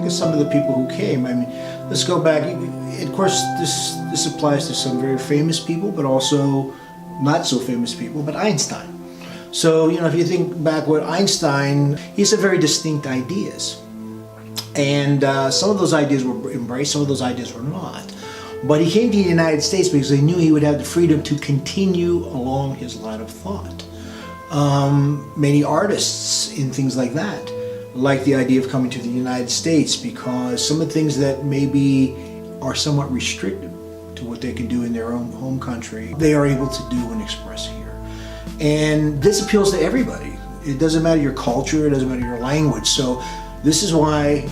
Some of the people who came, I mean, let's go back. Of course, this applies to some very famous people, but also not so famous people, but Einstein. So, if you think back with Einstein, he had very distinct ideas. And some of those ideas were embraced, some of those ideas were not. But he came to the United States because he knew he would have the freedom to continue along his line of thought. Many artists in things like that like the idea of coming to the United States because some of the things that maybe are somewhat restricted to what they can do in their own home country, they are able to do and express here. And this appeals to everybody. It doesn't matter your culture, it doesn't matter your language. So this is why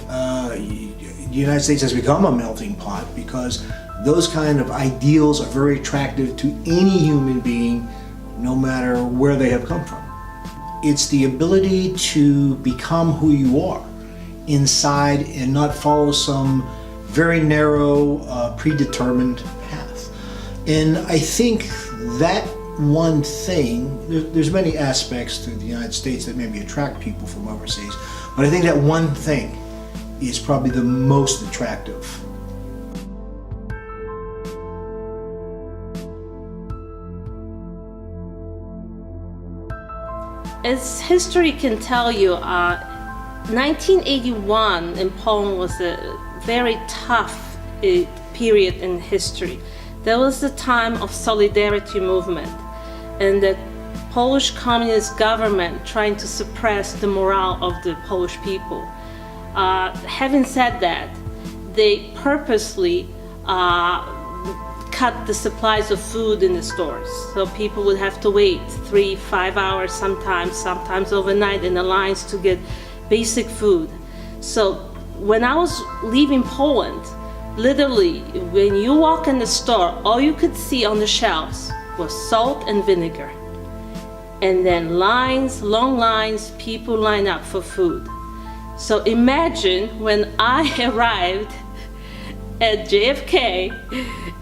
the United States has become a melting pot, because those kind of ideals are very attractive to any human being, no matter where they have come from. It's the ability to become who you are inside and not follow some very narrow, predetermined path. And I think that one thing, there's many aspects to the United States that maybe attract people from overseas, but I think that one thing is probably the most attractive. As history can tell you, 1981 in Poland was a very tough period in history. There was the time of solidarity movement and the Polish communist government trying to suppress the morale of the Polish people. Having said that, they purposely cut the supplies of food in the stores. So people would have to wait 3-5 hours sometimes overnight in the lines to get basic food. So when I was leaving Poland, literally when you walk in the store, all you could see on the shelves was salt and vinegar. And then lines, long lines, people line up for food. So imagine when I arrived at JFK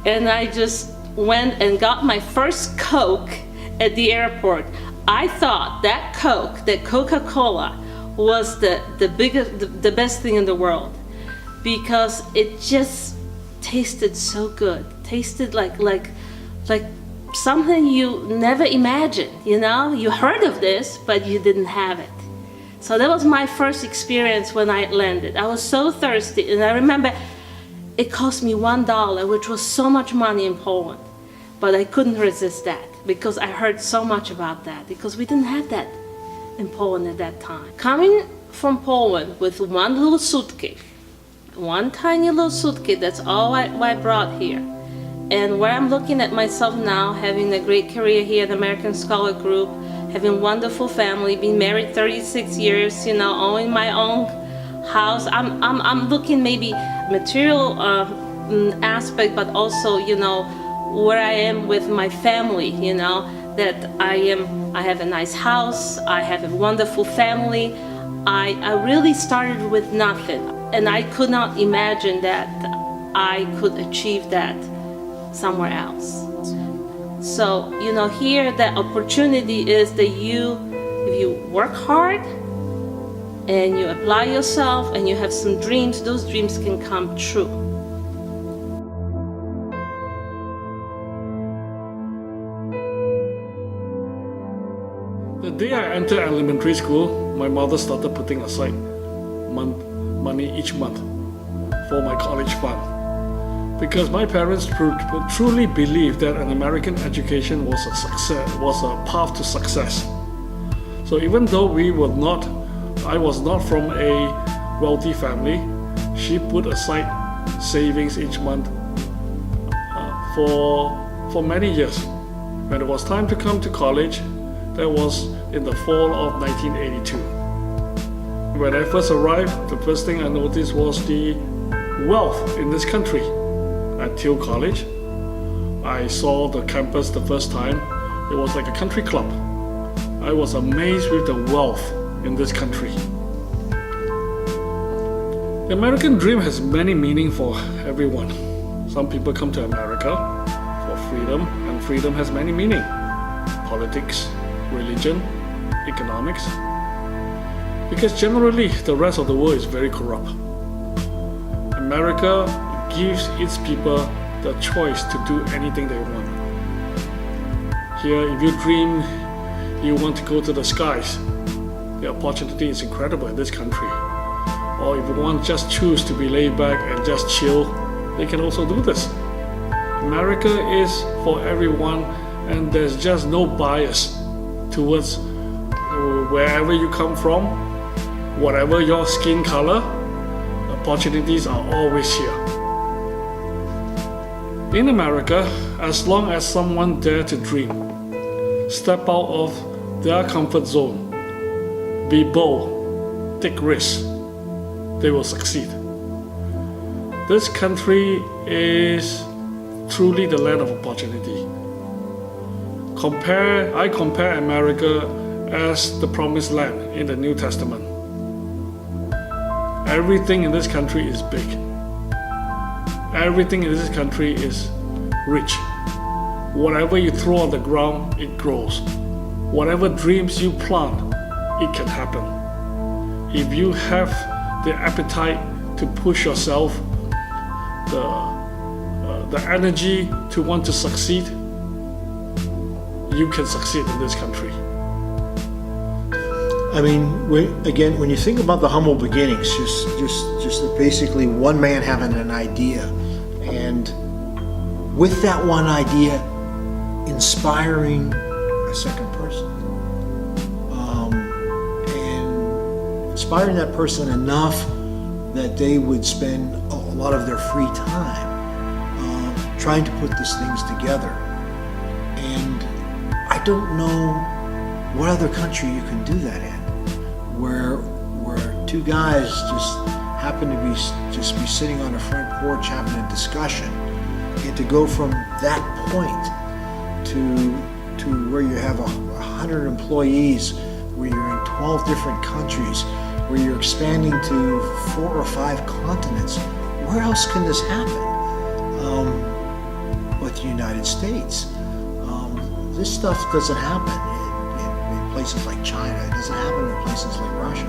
and I just went and got my first Coke at the airport. I thought that Coke, that Coca-Cola, was the best thing in the world, because it just tasted so good. Tasted like something you never imagined, You heard of this, but you didn't have it. So that was my first experience when I landed. I was so thirsty, and I remember it cost me $1, which was so much money in Poland. But I couldn't resist that because I heard so much about that, because we didn't have that in Poland at that time. Coming from Poland with one little suitcase, one tiny little suitcase, that's all I brought here. And where I'm looking at myself now, having a great career here at American Scholar Group, having a wonderful family, been married 36 years, owning my own house. I'm looking maybe material aspect, but also, where I am with my family, that I have a nice house, I have a wonderful family. I really started with nothing, and I could not imagine that I could achieve that somewhere else. So, here the opportunity is that if you work hard and you apply yourself and you have some dreams, those dreams can come true. The day I entered elementary school, my mother started putting aside money each month for my college fund, because my parents truly believed that an American education was a path to success. So even though I was not from a wealthy family, she put aside savings each month for many years. When it was time to come to college, that was in the fall of 1982. When I first arrived, the first thing I noticed was the wealth in this country. At Thiel College, I saw the campus the first time, it was like a country club. I was amazed with the wealth in this country. The American dream has many meanings for everyone. Some people come to America for freedom, and freedom has many meanings. Politics, religion, economics. Because generally, the rest of the world is very corrupt. America gives its people the choice to do anything they want. Here, if you dream you want to go to the skies, the opportunity is incredible in this country. Or if you want just choose to be laid back and just chill, they can also do this. America is for everyone, and there's just no bias towards wherever you come from, whatever your skin color, opportunities are always here. In America, as long as someone dare to dream, step out of their comfort zone, be bold, take risks, they will succeed. This country is truly the land of opportunity. I compare America as the promised land in the New Testament. Everything in this country is big. Everything in this country is rich. Whatever you throw on the ground, it grows. Whatever dreams you plant, it can happen. If you have the appetite to push yourself, the energy to want to succeed, you can succeed in this country. I mean, when you think about the humble beginnings, just basically one man having an idea, and with that one idea, inspiring a second person, and inspiring that person enough that they would spend a lot of their free time trying to put these things together. And I don't know what other country you can do that in, where two guys just happen to be sitting on a front porch having a discussion, and to go from that point to where you have 100 employees, where you're in 12 different countries, where you're expanding to 4 or 5 continents. Where else can this happen but the United States? This stuff doesn't happen in places like China. It doesn't happen in places like Russia.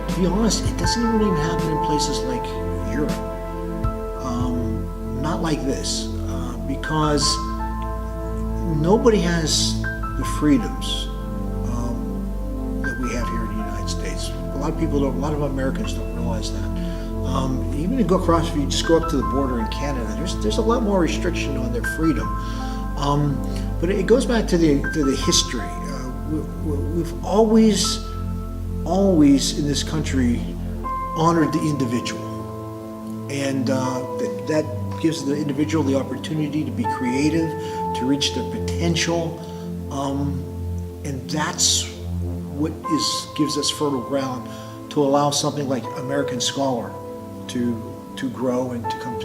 To be honest, it doesn't even happen in places like Europe. Not like this, because nobody has the freedoms that we have here in the United States. A lot of Americans don't realize that. Even to go across, if you just go up to the border in Canada, there's a lot more restriction on their freedom. But it goes back to the history. We've always in this country honored the individual, and that gives the individual the opportunity to be creative, to reach their potential, and that's what gives us fertile ground to allow something like American Scholar to grow and to come